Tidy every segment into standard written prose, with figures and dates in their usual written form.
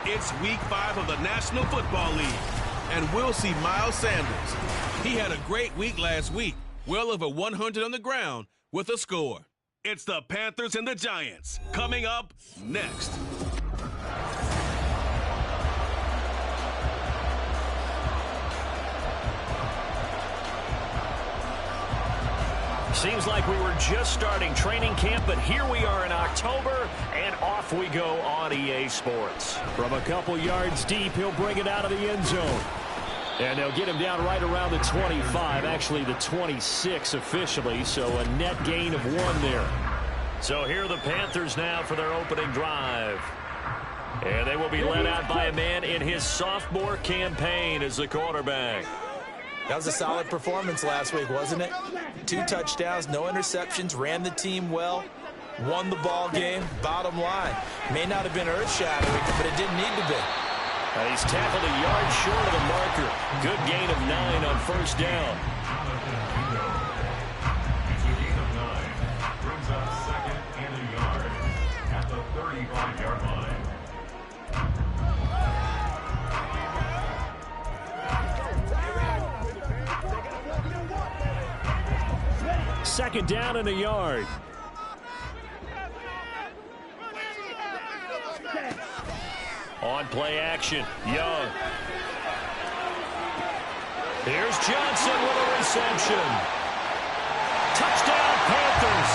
It's Week 5 of the National Football League, and we'll see Miles Sanders. He had a great week last week, well over 100 on the ground with a score. It's the Panthers and the Giants, coming up next. Seems like we were just starting training camp, but here we are in October, and off we go on EA Sports. From a couple yards deep, he'll bring it out of the end zone. And they'll get him down right around the 25, actually the 26 officially, so a net gain of 1 there. So here are the Panthers now for their opening drive. And they will be led out by a man in his sophomore campaign as the quarterback. That was a solid performance last week, wasn't it? 2 touchdowns, no interceptions, ran the team well, won the ball game. Bottom line, may not have been earth-shattering, but it didn't need to be. He's tackled a yard short of the marker. Good gain of 9 on first down. It's a gain of 9. Brings up second and a yard at the 35-yard line. Second down and a yard. On play action, Young. Here's Johnson with a reception. Touchdown, Panthers.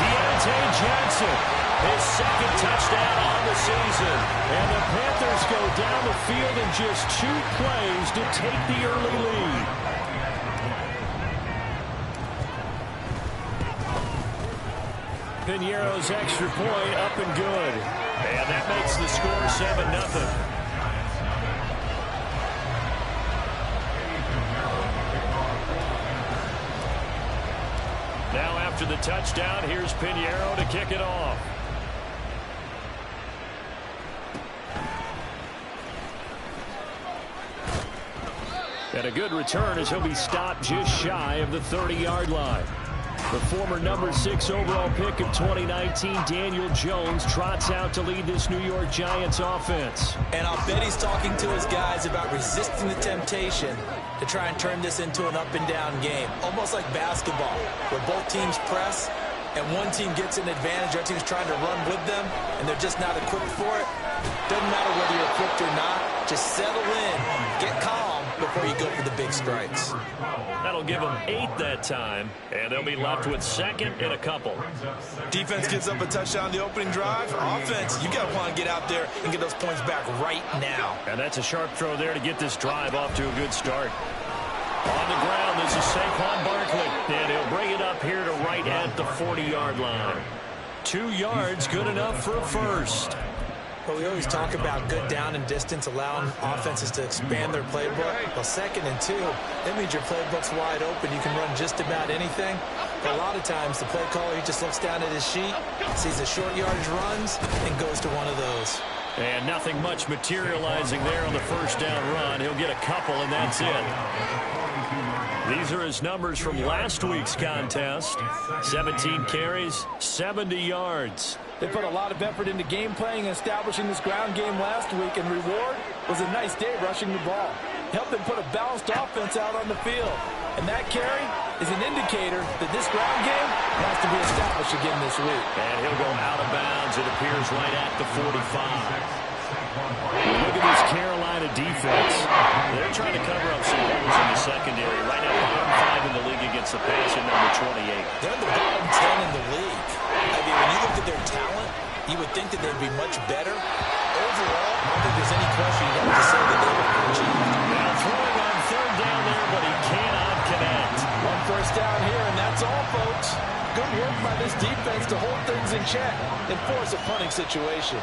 Deontay Johnson, his second touchdown on the season. And the Panthers go down the field in just 2 plays to take the early lead. Piñeiro's extra point up and good. And that makes the score 7-0. Now after the touchdown, here's Piñeiro to kick it off. And a good return as he'll be stopped just shy of the 30-yard line. The former number 6 overall pick of 2019, Daniel Jones, trots out to lead this New York Giants offense. And I'll bet he's talking to his guys about resisting the temptation to try and turn this into an up-and-down game. Almost like basketball, where both teams press, and one team gets an advantage, the other team's trying to run with them, and they're just not equipped for it. Doesn't matter whether you're equipped or not. Just settle in, get calm before you go for the big strikes. That'll give them 8 that time, and they'll be left with second and a couple. Defense gives up a touchdown on the opening drive. Offense, you got to want to get out there and get those points back right now. And that's a sharp throw there to get this drive off to a good start. On the ground, this is Saquon Barkley, and he'll bring it up here to right at the 40-yard line. 2 yards, good enough for a first. Well, we always talk about good down and distance, allowing offenses to expand their playbook. Well, 2nd and 2, that means your playbook's wide open. You can run just about anything. But a lot of times, the play caller, he just looks down at his sheet, sees the short yardage runs, and goes to one of those. And nothing much materializing there on the first down run. He'll get a couple, and that's it. These are his numbers from last week's contest. 17 carries, 70 yards. They put a lot of effort into game playing and establishing this ground game last week, and reward was a nice day rushing the ball. Helped them put a balanced offense out on the field. And that carry is an indicator that this ground game has to be established again this week. And he'll go out of bounds, it appears, right at the 45. Look at this Carolina defense. They're trying to cover up some holes in the secondary. Right now, bottom 5 in the league against the pass at number 28. They're the bottom 10 in the league. I mean, when you look at their talent, you would think that they'd be much better. Overall, I don't think there's any question you have to say that they were achieved. Now throwing on 3rd down there, but he cannot connect. 1 first down here, and that's all, folks. Good work by this defense to hold things in check and force a punting situation.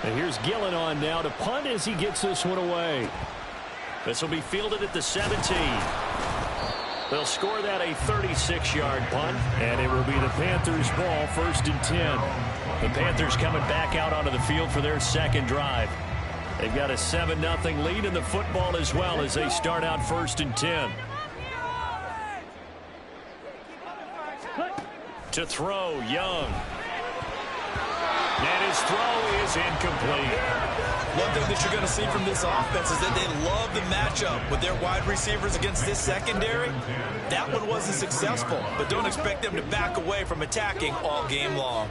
And here's Gillen on now to punt as he gets this one away. This will be fielded at the 17. They'll score that a 36-yard punt, and it will be the Panthers' ball, 1st and 10. The Panthers coming back out onto the field for their second drive. They've got a 7-0 lead in the football as well as they start out 1st and 10. To throw, Young. And his throw is incomplete. One thing that you're going to see from this offense is that they love the matchup with their wide receivers against this secondary. That one wasn't successful, but don't expect them to back away from attacking all game long.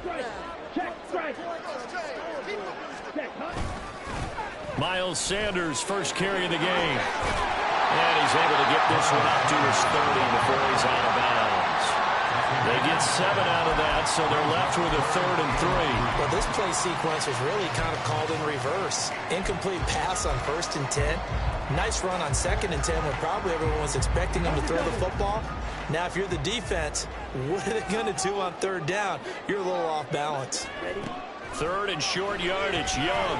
Miles Sanders, first carry of the game. And he's able to get this one up to his 30 before he's out of bounds. They get 7 out of that, so they're left with a 3rd and 3. Well, this play sequence was really kind of called in reverse. Incomplete pass on 1st and 10. Nice run on 2nd and 10 when probably everyone was expecting them to throw the football. Now, if you're the defense, what are they going to do on 3rd down? You're a little off balance. 3rd and short yardage, Young.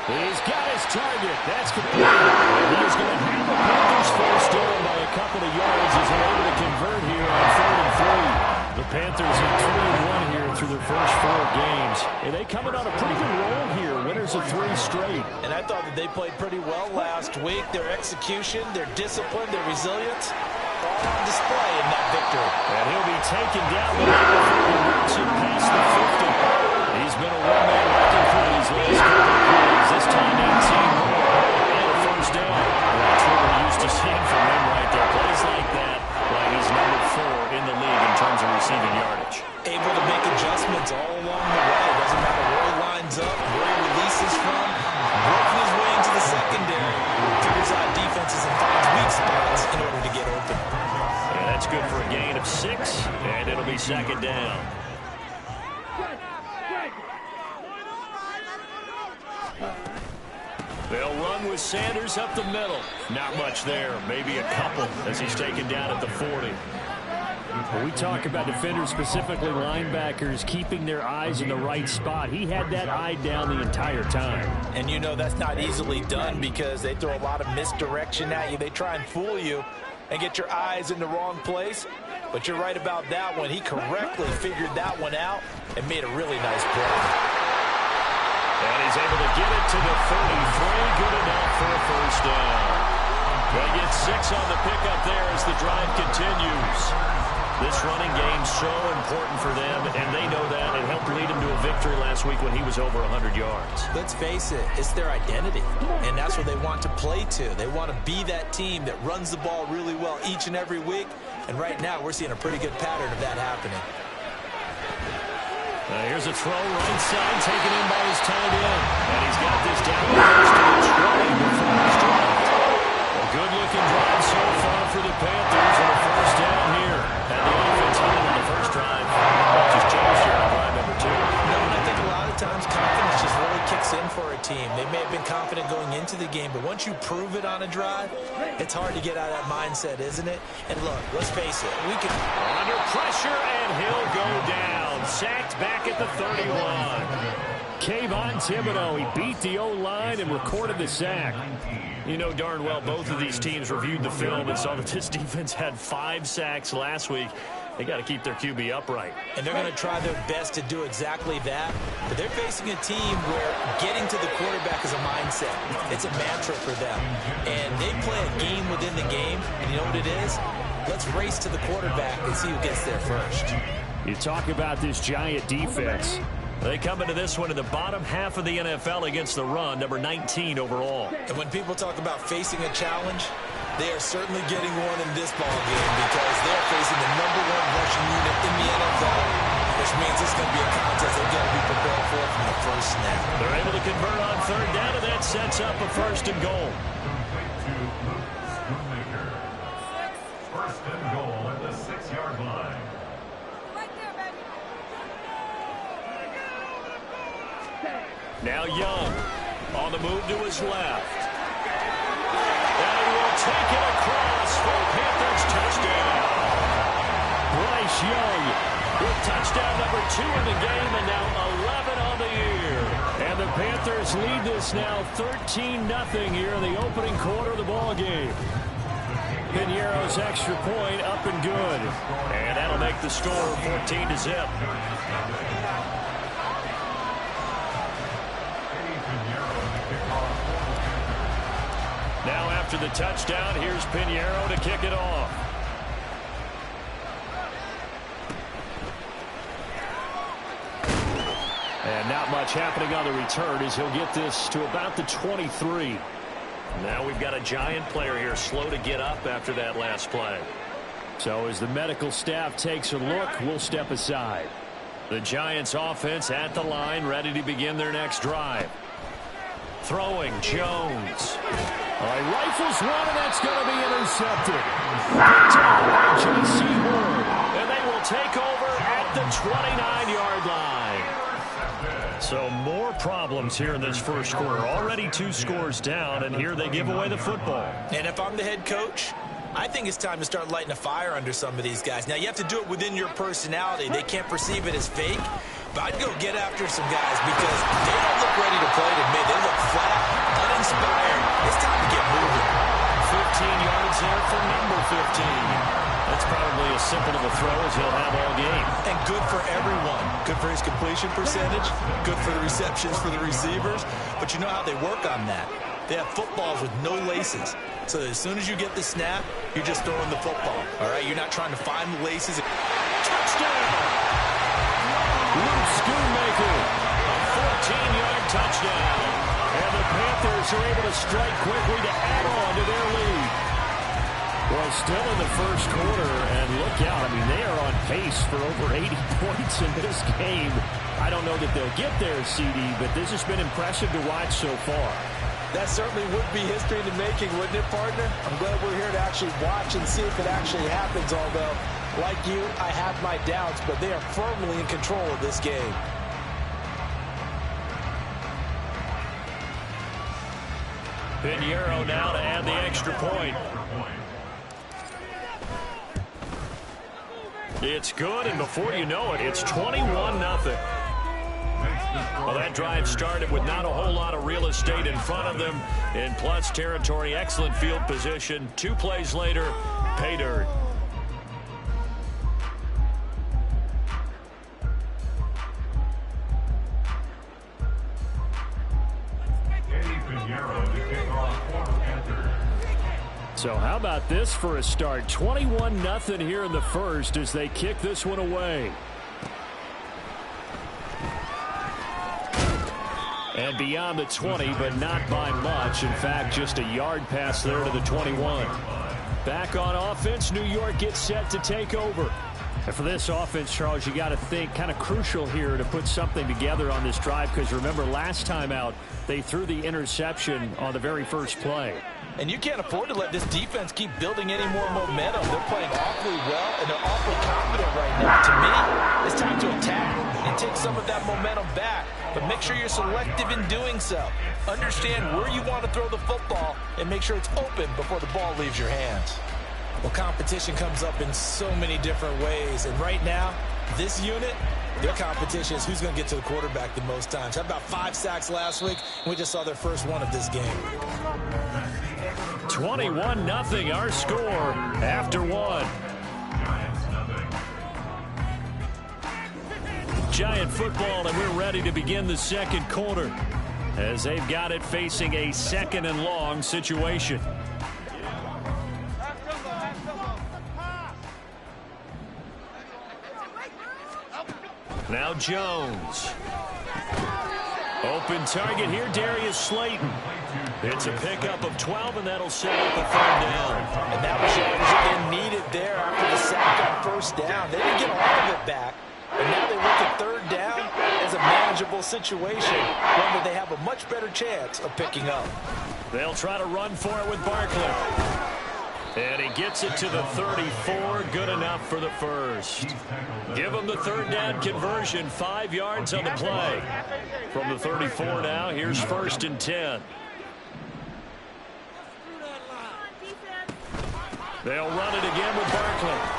He's got his target. That's complete. And he's going to have the Panthers first down by a couple of yards as they're able to convert here on 3rd and 3. The Panthers are 3-1 here through their first 4 games. And they coming on a pretty good roll here. Winners of 3 straight. And I thought that they played pretty well last week. Their execution, their discipline, their resilience, all on display in that victory. And he'll be taken down before he works it past the 50. He's been a one-man wrecking for these last couple of plays. This time 18 more and a first down. That's what we're used to seeing from him right there. Plays like that, like he's number 4 in the league in terms of receiving yardage. Able to make adjustments all along the way. Doesn't matter where he lines up, where he releases from. Working his way into the secondary. Figures out defenses and finds weak spots in order to get open. And that's good for a gain of 6, and it'll be 2nd down. They'll run with Sanders up the middle. Not much there. Maybe a couple as he's taken down at the 40. When we talk about defenders, specifically linebackers, keeping their eyes in the right spot. He had that eye down the entire time. And you know that's not easily done because they throw a lot of misdirection at you. They try and fool you and get your eyes in the wrong place. But you're right about that one. He correctly figured that one out and made a really nice play. And he's able to get it to the 33. Good enough for a first down. They get 6 on the pickup there as the drive continues. This running game's so important for them, and they know that. It helped lead him to a victory last week when he was over 100 yards. Let's face it, it's their identity, and that's what they want to play to. They want to be that team that runs the ball really well each and every week, and right now we're seeing a pretty good pattern of that happening. Here's a throw right side, taken in by his tight end. And he's got this down close to the 20 before he's dropped. A good-looking drive so far for the Panthers and a first down here. And the offense hitting on the first drive. Just changed here on drive number 2. No, and I think a lot of times confidence just really kicks in for a team. They may have been confident going into the game, but once you prove it on a drive, it's hard to get out of that mindset, isn't it? And look, let's face it, we can... Under pressure, and he'll go down. Sacked back at the 31. Kayvon Thibodeau, he beat the O-line and recorded the sack. You know darn well both of these teams reviewed the film and saw that this defense had 5 sacks last week. They got to keep their QB upright. And they're going to try their best to do exactly that. But they're facing a team where getting to the quarterback is a mindset. It's a mantra for them. And they play a game within the game. And you know what it is? Let's race to the quarterback and see who gets there first. You talk about this giant defense. They come into this one in the bottom half of the NFL against the run, number 19 overall. And when people talk about facing a challenge, they are certainly getting one in this ball game because they're facing the number 1 rushing unit in the NFL, which means it's going to be a contest they've got to be prepared for from the first snap. They're able to convert on 3rd down, and that sets up a 1st and goal. First and goal at the 6-yard line. Now Young on the move to his left. And he will take it across for Panthers touchdown. Bryce Young with touchdown number 2 in the game and now 11 on the year. And the Panthers lead this now 13-0 here in the opening quarter of the ball game. Piñeiro's extra point up and good. And that'll make the score 14-0. Now after the touchdown, here's Piñeiro to kick it off. And not much happening on the return as he'll get this to about the 23. Now we've got a Giant player here slow to get up after that last play. So as the medical staff takes a look, we'll step aside. The Giants offense at the line, ready to begin their next drive. Throwing, Jones. Rifles one, and that's going to be intercepted. Picked up by J.C. Ward. And they will take over at the 29-yard line. So more problems here in this first quarter. Already 2 scores down, and here they give away the football. And if I'm the head coach, I think it's time to start lighting a fire under some of these guys. Now, you have to do it within your personality. They can't perceive it as fake. But I'd go get after some guys because they don't look ready to play to me. They look flat, uninspired. It's time to get moving. 15 yards there for number 15. That's probably as simple of a throw as he'll have all game. And good for everyone. Good for his completion percentage. Good for the receptions for the receivers. But you know how they work on that. They have footballs with no laces. So as soon as you get the snap, you're just throwing the football. All right? You're not trying to find the laces. Touchdown! Luke Schoonmaker. A 14-yard touchdown. And the Panthers are able to strike quickly to add on to their lead. Well, still in the first quarter, and look out. I mean, they are on pace for over 80 points in this game. I don't know that they'll get there, CD, but this has been impressive to watch so far. That certainly would be history in the making, wouldn't it, partner? I'm glad we're here to actually watch and see if it actually happens, although, like you, I have my doubts, but they are firmly in control of this game. Pinheiro now to add the extra point. It's good, and before you know it, it's 21-0. Well, that drive started with not a whole lot of real estate in front of them. In plus territory, excellent field position. 2 plays later, pay dirt. So how about this for a start? 21-0 here in the first as they kick this one away. And beyond the 20, but not by much. In fact, just a yard pass there to the 21. Back on offense, New York gets set to take over. And for this offense, Charles, you got to think kind of crucial here to put something together on this drive, because remember last time out, they threw the interception on the very first play. And you can't afford to let this defense keep building any more momentum. They're playing awfully well, and they're awfully confident right now. To me, it's time to attack and take some of that momentum back. But make sure you're selective in doing so. Understand where you want to throw the football and make sure it's open before the ball leaves your hands. Well, competition comes up in so many different ways. And right now, this unit, their competition is who's going to get to the quarterback the most times. Had about 5 sacks last week, and we just saw their first one of this game. 21-0 our score after 1. Giant football, and we're ready to begin the second quarter as they've got it facing a 2nd and long situation. Now Jones. Open target here, Darius Slayton. It's a pickup of 12, and that'll set up a 3rd down. And that was what they needed there after the sack on 1st down. They didn't get all of it back, but now they look at 3rd down as a manageable situation, one that they have a much better chance of picking up. They'll try to run for it with Barkley. And he gets it to the 34, good enough for the first. Give him the 3rd down conversion, 5 yards on the play. From the 34 now, here's 1st and 10. They'll run it again with Barkley.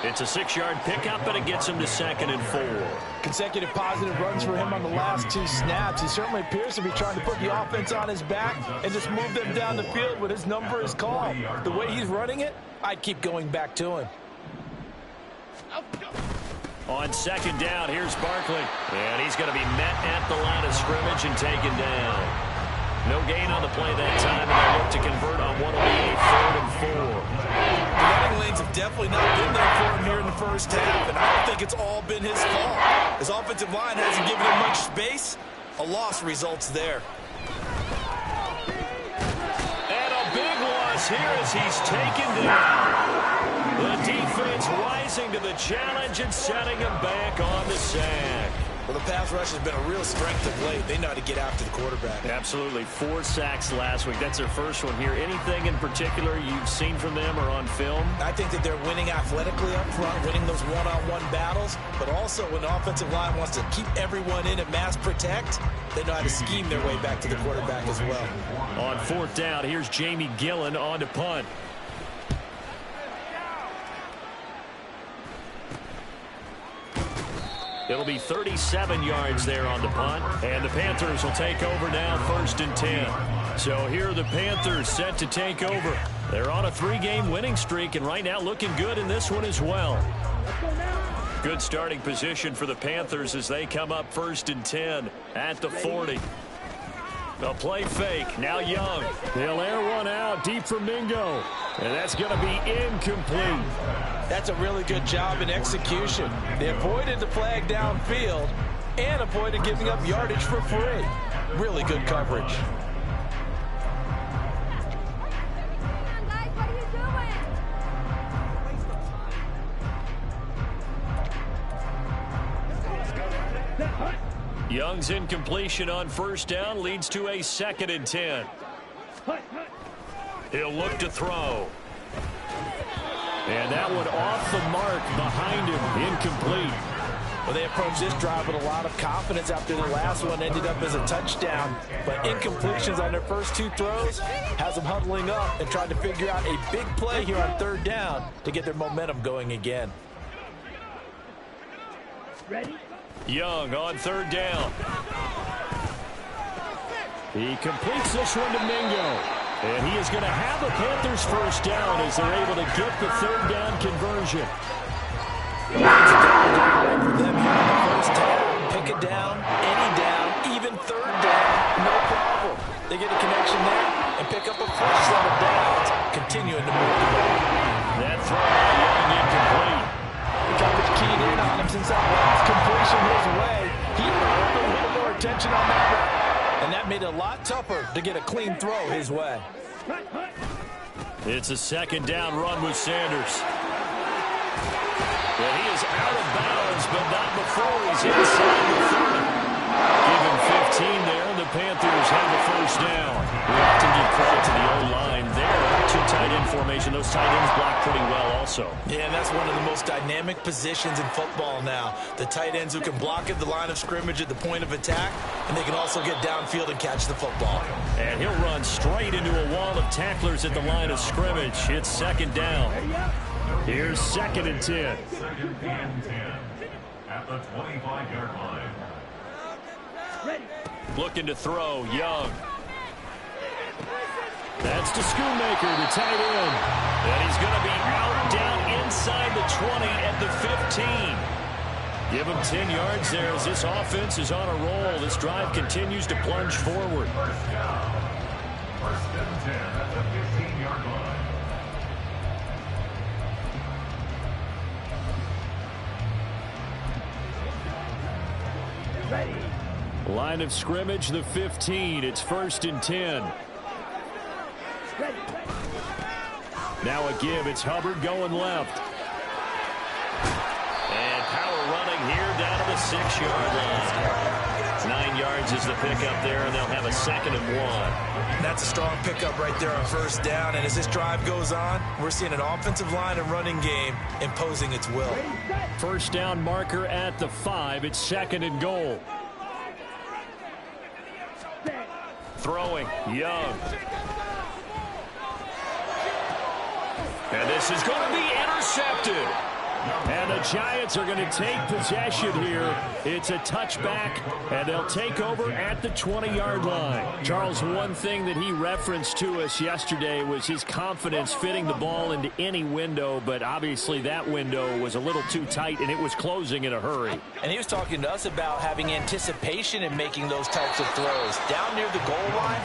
It's a 6-yard pickup, and it gets him to 2nd and 4. Consecutive positive runs for him on the last 2 snaps. He certainly appears to be trying to put the offense on his back and just move them down the field when his number is called. The way he's running it, I'd keep going back to him. On 2nd down, here's Barkley. And he's going to be met at the line of scrimmage and taken down. No gain on the play that time, and they look to convert on what will be a 3rd and 4. The running lanes things have definitely not been there for him here in the first half, and I don't think it's all been his fault. His offensive line hasn't given him much space. A loss results there. And a big loss here as he's taken down. The defense rising to the challenge and setting him back on the sack. Well, the pass rush has been a real strength of late. They know how to get after the quarterback. Absolutely. 4 sacks last week. That's their first one here. Anything in particular you've seen from them or on film? I think that they're winning athletically up front, winning those one-on-one battles, but also when the offensive line wants to keep everyone in and mass protect, they know how to scheme their way back to the quarterback as well. On 4th down, here's Jamie Gillen on to punt. It'll be 37 yards there on the punt, and the Panthers will take over now 1st and 10. So here are the Panthers set to take over. They're on a 3-game winning streak, and right now looking good in this one as well. Good starting position for the Panthers as they come up 1st and 10 at the 40. A play fake. Now Young. They'll air one out deep for Mingo. And that's going to be incomplete. That's a really good job in execution. They avoided the flag downfield and avoided giving up yardage for free. Really good coverage. Young's incompletion on 1st down leads to a 2nd and 10. He'll look to throw. And that one off the mark behind him, incomplete. Well, they approached this drive with a lot of confidence after the last one ended up as a touchdown. But incompletions on their first 2 throws has them huddling up and trying to figure out a big play here on 3rd down to get their momentum going again. Ready? Young on 3rd down. He completes this one to Mingo. And he is going to have the Panthers 1st down as they're able to get the 3rd down conversion. For them here in the first half, pick it down, any down, even 3rd down, no problem. They get a connection there and pick up a fresh set of downs, continuing to move the ball. That throw by Young incomplete. The coverage keyed in on him since that last completion his way. He earned a little more attention on that one. And that made it a lot tougher to get a clean throw his way. It's a 2nd down run with Sanders. And he is out of bounds, but not before he's inside the 30. Give him 15 there, and the Panthers have the 1st down. We often give credit to the O-line there. 2 tight end formation. Those tight ends block pretty well also. Yeah, and that's one of the most dynamic positions in football now. The tight ends who can block at the line of scrimmage at the point of attack, and they can also get downfield and catch the football. And he'll run straight into a wall of tacklers at the line of scrimmage. It's 2nd down. Here's 2nd and 10. 2nd and 10 at the 25-yard line. Looking to throw, Young. That's to Schoonmaker, the tight end. And he's going to be out down inside the 20 at the 15. Give him 10 yards there as this offense is on a roll. This drive continues to plunge forward. 1st down. 1st and 10 at the 15-yard line. Line of scrimmage, the 15. It's 1st and 10. Now a give. It's Hubbard going left. And power running here down to the 6-yard line. 9 yards is the pickup there, and they'll have a 2nd and 1. That's a strong pickup right there on 1st down. And as this drive goes on, we're seeing an offensive line and running game imposing its will. 1st down marker at the 5. It's 2nd and goal. Throwing, Young. And this is going to be intercepted. And the Giants are going to take possession here. It's a touchback, and they'll take over at the 20-yard line. Charles, one thing that he referenced to us yesterday was his confidence fitting the ball into any window, but obviously that window was a little too tight, and it was closing in a hurry. And he was talking to us about having anticipation in making those types of throws. Down near the goal line,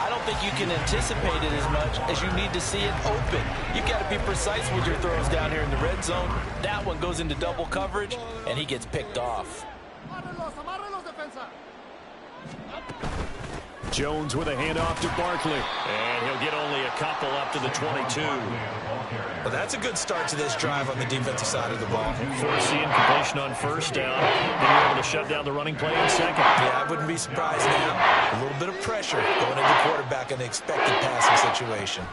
I don't think you can anticipate it as much as you need to see it open. You've got to be precise with your throws down here in the red zone. That one goes into double coverage, and he gets picked off. Jones with a handoff to Barkley. And he'll get only a couple up to the 22. Well, that's a good start to this drive on the defensive side of the ball. Forcing completion on first down. Being able to shut down the running play in second. Yeah, I wouldn't be surprised now. A little bit of pressure going into quarterback in the expected passing situation.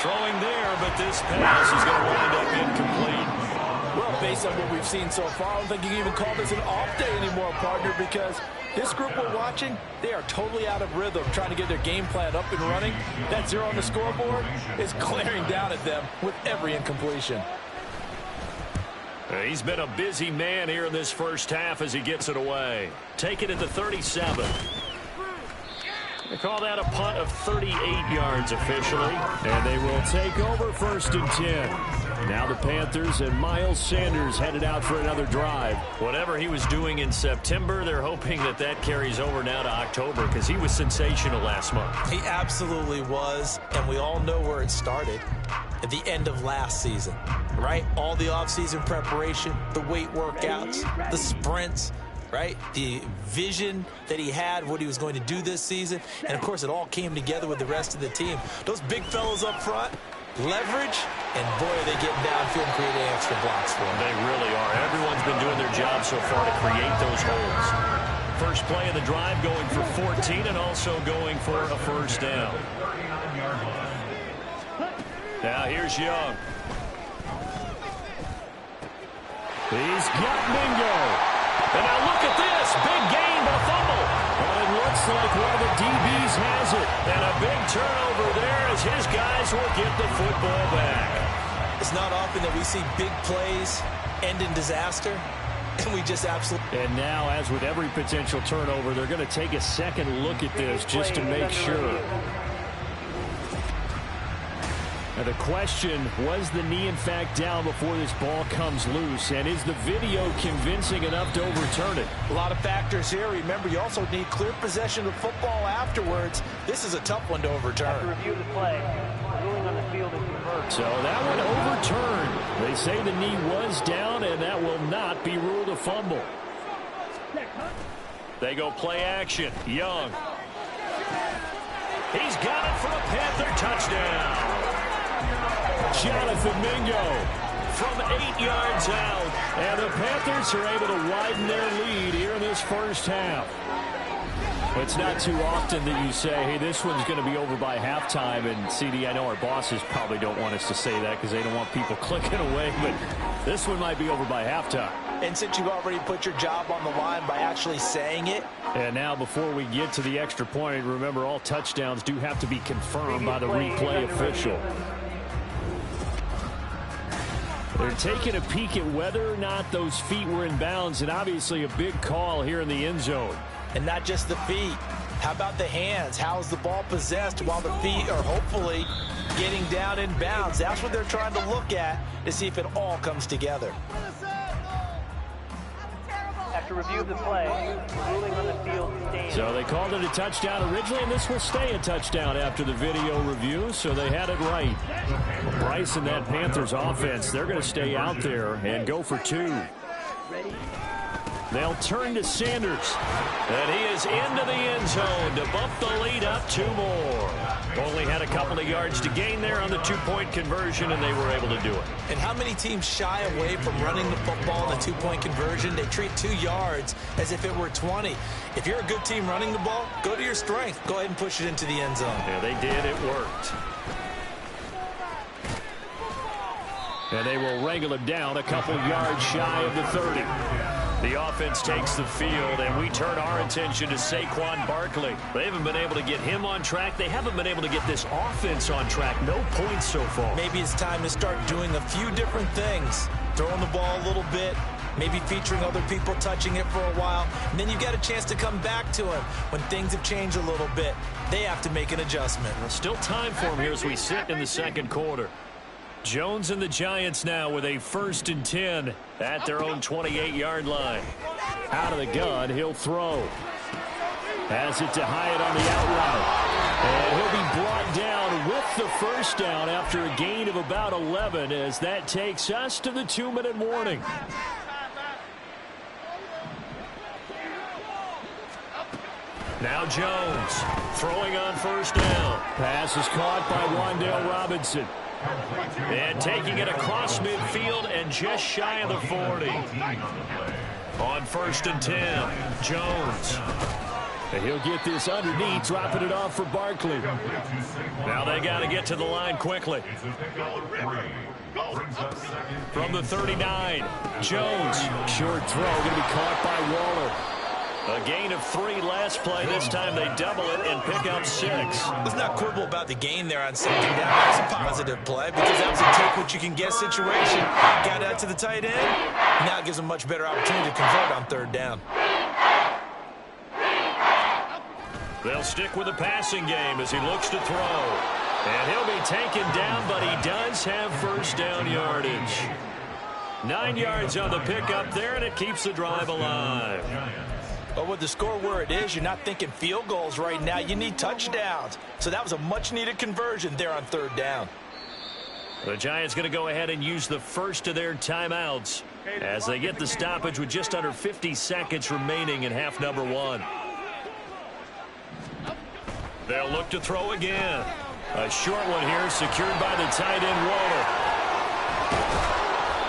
Throwing there, but this pass is going to wind up incomplete. Well, based on what we've seen so far, I don't think you can even call this an off day anymore, partner, because this group we're watching, they are totally out of rhythm, trying to get their game plan up and running. That 0 on the scoreboard is glaring down at them with every incompletion. He's been a busy man here in this first half as he gets it away. Take it at the 37. They call that a punt of 38 yards officially. And they will take over 1st and 10. Now the Panthers and Miles Sanders headed out for another drive. Whatever he was doing in September, they're hoping that that carries over now to October because he was sensational last month. He absolutely was, and we all know where it started. At the end of last season, right? All the offseason preparation, the weight workouts, the sprints, right? The vision that he had, what he was going to do this season. And, of course, it all came together with the rest of the team. Those big fellas up front, leverage, and, boy, are they getting downfield and creating extra blocks for them. They really are. Everyone's been doing their job so far to create those holes. First play of the drive going for 14 and also going for a first down. Now here's Young. He's got Mingo. And now look at this. Big gain, but a fumble. And it looks like one of the DBs has it. And a big turnover there as his guys will get the football back. It's not often that we see big plays end in disaster. And we just absolutely... And now, as with every potential turnover, they're going to take a second look at this just to make sure. Now the question, was the knee in fact down before this ball comes loose? And is the video convincing enough to overturn it? A lot of factors here. Remember, you also need clear possession of football afterwards. This is a tough one to overturn. After review of the play, ruling on the field is reversed. So that one overturned. They say the knee was down, and that will not be ruled a fumble. They go play action. Young. He's got it for a Panther touchdown. Jonathan Mingo from 8 yards out. And the Panthers are able to widen their lead here in this first half. It's not too often that you say, hey, this one's going to be over by halftime. And, CD, I know our bosses probably don't want us to say that because they don't want people clicking away. But this one might be over by halftime. And since you've already put your job on the line by actually saying it. And now before we get to the extra point, remember all touchdowns do have to be confirmed by the replay official. They're taking a peek at whether or not those feet were in bounds, and obviously a big call here in the end zone. And not just the feet. How about the hands? How is the ball possessed while the feet are hopefully getting down in bounds? That's what they're trying to look at to see if it all comes together. After review of the play, ruling on the field stands. So they called it a touchdown originally, and this will stay a touchdown after the video review, so they had it right. Well, Bryce and that Panthers offense, they're going to stay out there and go for 2. They'll turn to Sanders. And he is into the end zone to bump the lead up 2 more. Only had a couple of yards to gain there on the 2-point conversion, and they were able to do it. And how many teams shy away from running the football in the 2-point conversion? They treat 2 yards as if it were 20. If you're a good team running the ball, go to your strength. Go ahead and push it into the end zone. Yeah, they did. It worked. And they will wrangle him down a couple yards shy of the 30. The offense takes the field, and we turn our attention to Saquon Barkley. They haven't been able to get him on track. They haven't been able to get this offense on track. No points so far. Maybe it's time to start doing a few different things. Throwing the ball a little bit, maybe featuring other people touching it for a while, and then you get a chance to come back to him when things have changed a little bit. They have to make an adjustment. Well, still time for him here as we sit in the second quarter. Jones and the Giants now with a 1st and 10 at their own 28-yard line. Out of the gun, he'll throw. Has it to Hyatt on the out route. And he'll be brought down with the first down after a gain of about 11 as that takes us to the 2-minute warning. Now Jones throwing on first down. Pass is caught by Wan'Dale Robinson. And taking it across midfield and just shy of the 40. On 1st and 10, Jones. And he'll get this underneath, dropping it off for Barkley. Now they got to get to the line quickly. From the 39, Jones. Short throw, going to be caught by Waller. A gain of 3 last play. This time they double it and pick up 6. Let's not quibble about the gain there on 2nd down. That's a positive play because that was a take-what-you-can-get situation. Got out to the tight end. Now it gives them a much better opportunity to convert on 3rd down. They'll stick with the passing game as he looks to throw. And he'll be taken down, but he does have first down yardage. 9 yards on the pickup there, and it keeps the drive alive. But with the score where it is, you're not thinking field goals right now. You need touchdowns. So that was a much-needed conversion there on 3rd down. The Giants going to go ahead and use the first of their timeouts as they get the stoppage with just under 50 seconds remaining in half number 1. They'll look to throw again. A short one here secured by the tight end Waller.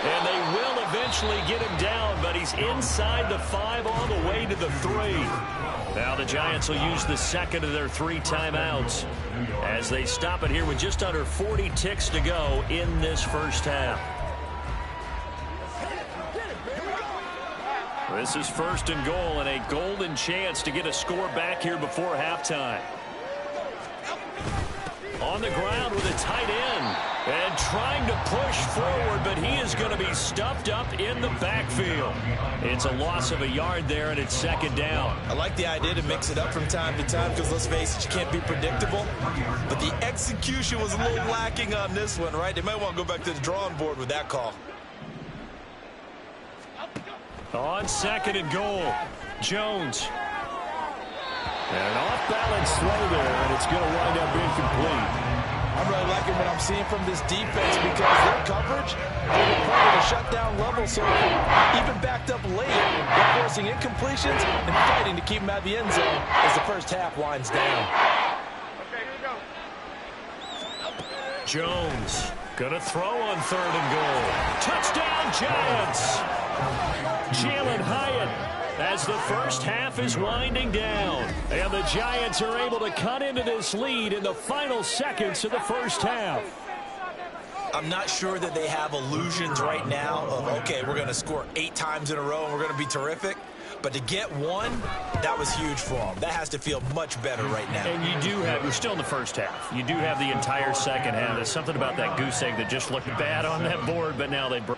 And they will eventually get him down, but he's inside the 5 all the way to the 3. Now the Giants will use the second of their 3 timeouts as they stop it here with just under 40 ticks to go in this first half. This is 1st and goal and a golden chance to get a score back here before halftime. On the ground with a tight end. And trying to push forward, but he is going to be stuffed up in the backfield. It's a loss of a yard there, and it's 2nd down. I like the idea to mix it up from time to time because, let's face it, you can't be predictable. But the execution was a little lacking on this one, right? They might want to go back to the drawing board with that call. On 2nd and goal, Jones. And an off-balance throw there, and it's going to wind up incomplete. I'm really liking what I'm seeing from this defense because their coverage, they're playing at a shutdown level, so even backed up late, they're forcing incompletions and fighting to keep them out of the end zone as the first half winds down. Okay, here we go. Jones gonna throw on 3rd and goal. Touchdown Giants! Jalen Hyatt as the first half is winding down. And the Giants are able to cut into this lead in the final seconds of the first half. I'm not sure that they have illusions right now of, okay, we're going to score 8 times in a row and we're going to be terrific. But to get 1, that was huge for them. That has to feel much better right now. And you do have, you're still in the first half. You do have the entire second half. There's something about that goose egg that just looked bad on that board, but now they broke.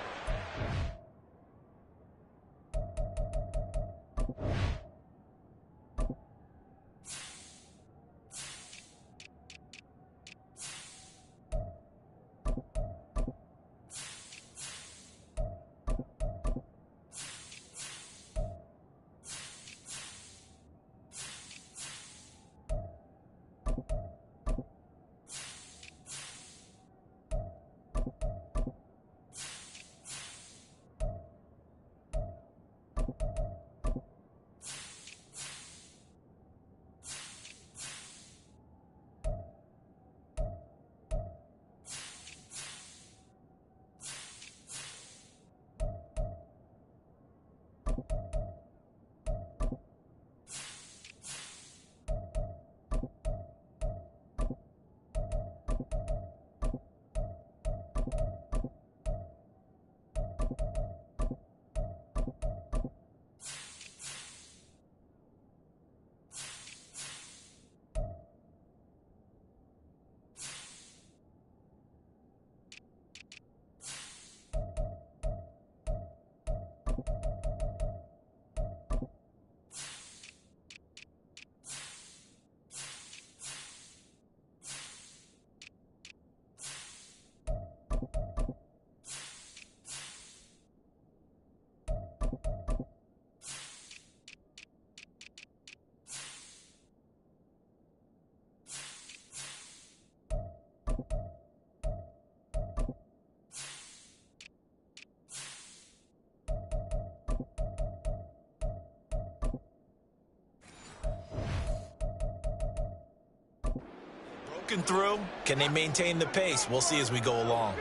broken through. Can they maintain the pace? We'll see as we go along.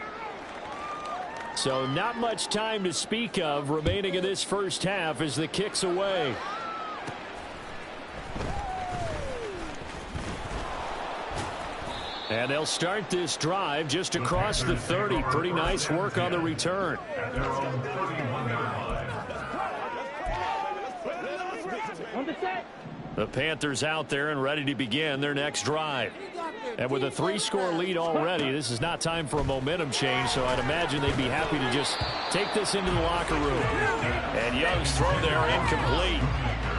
So not much time to speak of remaining in this first half as the kick's away. And they'll start this drive just across the 30. Pretty nice work on the return. The Panthers out there and ready to begin their next drive. And with a 3-score lead already, this is not time for a momentum change, so I'd imagine they'd be happy to just take this into the locker room. And Young's throw there incomplete.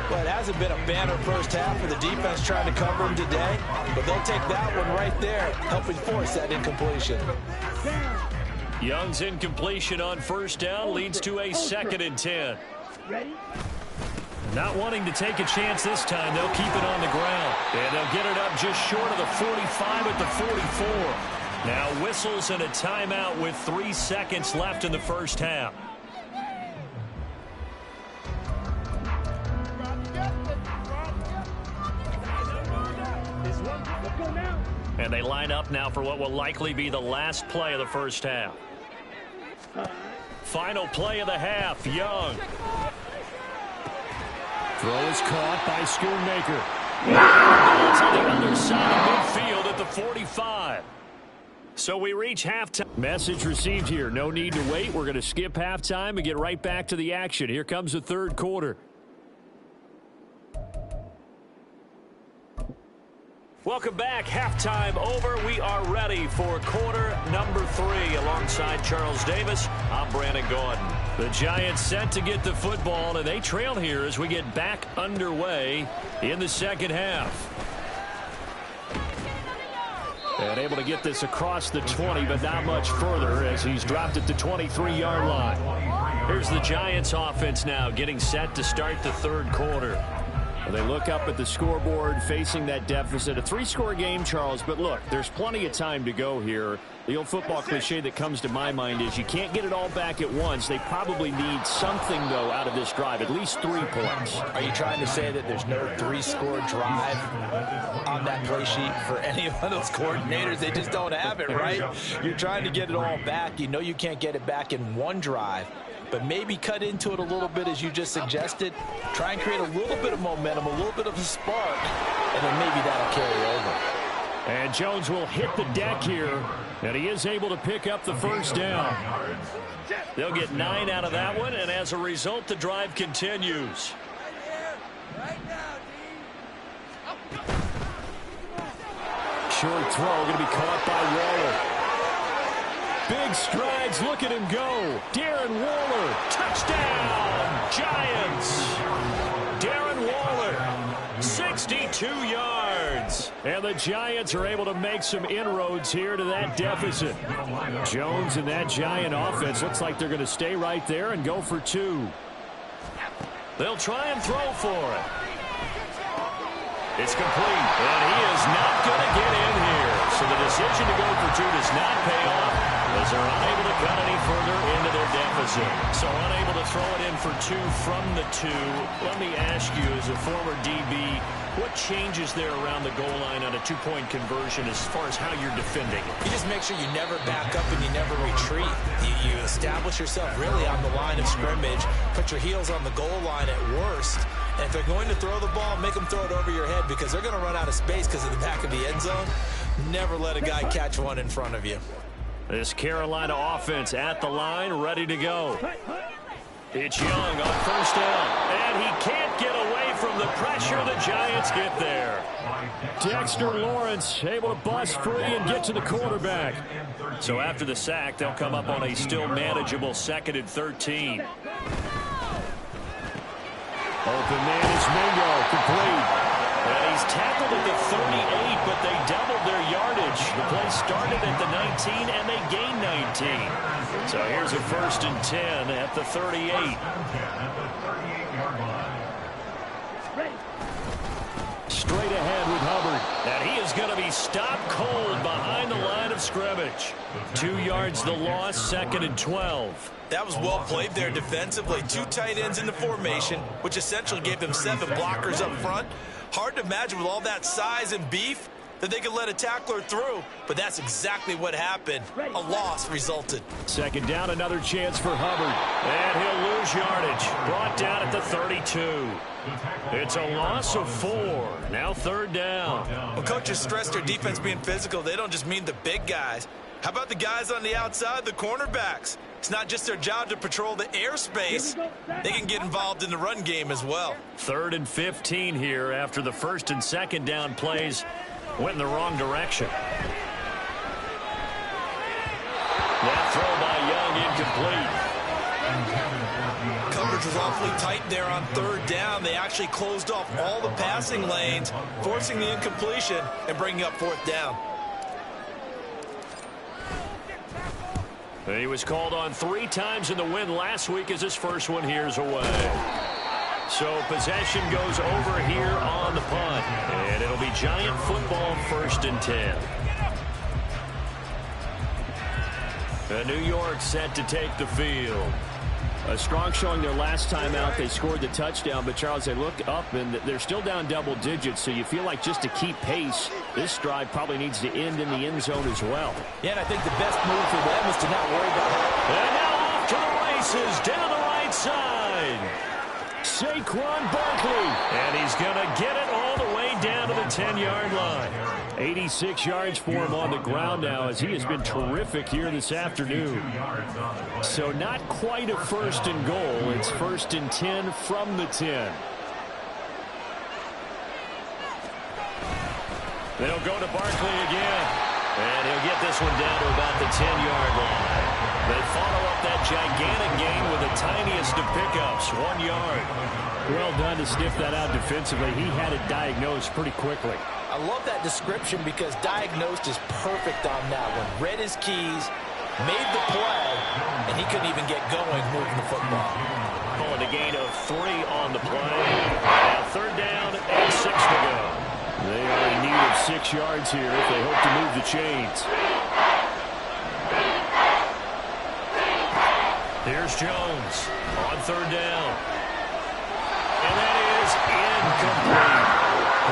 Well, it hasn't been a banner first half for the defense trying to cover him today, but they'll take that one right there, helping force that incompletion. Young's incompletion on first down leads to a 2nd and 10. Not wanting to take a chance this time, they'll keep it on the ground. And they'll get it up just short of the 45 at the 44. Now whistles and a timeout with 3 seconds left in the first half. And they line up now for what will likely be the last play of the first half. Final play of the half, Young. Throw is caught by Schoonmaker. It's on the other side of midfield at the 45. So we reach halftime. Message received here. No need to wait. We're going to skip halftime and get right back to the action. Here comes the third quarter. Welcome back. Halftime over. We are ready for quarter number 3. Alongside Charles Davis, I'm Brandon Gordon. The Giants set to get the football, and they trail here as we get back underway in the second half. And able to get this across the 20, but not much further as he's dropped at the 23-yard line. Here's the Giants offense now getting set to start the third quarter. Well, they look up at the scoreboard facing that deficit. A 3-score game, Charles, but look, there's plenty of time to go here. The old football cliche that comes to my mind is you can't get it all back at once. They probably need something, though, out of this drive, at least 3 points. Are you trying to say that there's no 3-score drive on that play sheet for any of those coordinators? They just don't have it, right? You're trying to get it all back. You know you can't get it back in one drive, but maybe cut into it a little bit as you just suggested. Try and create a little bit of momentum, a little bit of a spark, and then maybe that'll carry over. And Jones will hit the deck here, and he is able to pick up the first down. They'll get 9 out of that one, and as a result, the drive continues. Short throw going to be caught by Waller. Big strides, look at him go. Darren Waller, touchdown, Giants. Darren Waller, 62 yards. And the Giants are able to make some inroads here to that deficit. Jones and that Giant offense looks like they're going to stay right there and go for 2. They'll try and throw for it. It's complete, and he is not going to get in here. So the decision to go for 2 does not pay off, as they're unable to cut any further into their deficit. So unable to throw it in for 2 from the 2. Let me ask you, as a former DB, what changes there around the goal line on a 2-point conversion as far as how you're defending? You just make sure you never back up and you never retreat. You establish yourself really on the line of scrimmage, put your heels on the goal line at worst, and if they're going to throw the ball, make them throw it over your head because they're going to run out of space because of the back of the end zone. Never let a guy catch one in front of you. This Carolina offense at the line, ready to go. It's Young on first down, and he can't get away from the pressure. The Giants get there. Dexter Lawrence able to bust free and get to the quarterback. So after the sack, they'll come up on a still manageable 2nd and 13. Open man is Mingo, complete. And he's tackled at the 38, but they doubled their yardage. The play started at the 19, and they gained 19. So here's a 1st and 10 at the 38. Straight ahead with Hubbard. And he is going to be stopped cold behind the line of scrimmage. 2 yards the loss, 2nd and 12. That was well played there defensively. 2 tight ends in the formation, which essentially gave them 7 blockers up front. Hard to imagine with all that size and beef, that they could let a tackler through, but that's exactly what happened. A loss resulted. Second down, another chance for Hubbard. And he'll lose yardage. Brought down at the 32. It's a loss of 4. Now third down. When coaches stress their defense being physical, they don't just mean the big guys. How about the guys on the outside, the cornerbacks? It's not just their job to patrol the airspace. They can get involved in the run game as well. 3rd and 15 here after the first and second down plays went in the wrong direction. That throw by Young incomplete. Coverage was awfully tight there on third down. They actually closed off all the passing lanes, forcing the incompletion and bringing up fourth down. He was called on 3 times in the win last week as his first one here's away. So possession goes over here on the punt. And it'll be Giant football 1st and 10. New York set to take the field. A strong showing their last time out. They scored the touchdown, but Charles, they look up and they're still down double digits, so you feel like just to keep pace, this drive probably needs to end in the end zone as well. Yeah, and I think the best move for them is to not worry about it. And now off to the races, down the right side. Saquon Barkley, and he's going to get it all the way down to the 10-yard line. 86 yards for him on the ground now as he has been terrific here this afternoon. So not quite a 1st and goal. It's 1st and 10 from the 10. They'll go to Barkley again. And he'll get this one down to about the 10-yard line. They follow up that gigantic gain with the tiniest of pickups, 1 yard. Well done to sniff that out defensively. He had it diagnosed pretty quickly. I love that description because diagnosed is perfect on that one. Read his keys, made the play, and he couldn't even get going moving the football. Calling a gain of 3 on the play. Now 3rd down and 6 to go. They are in need of 6 yards here if they hope to move the chains. Here's Jones on 3rd down. And that is incomplete.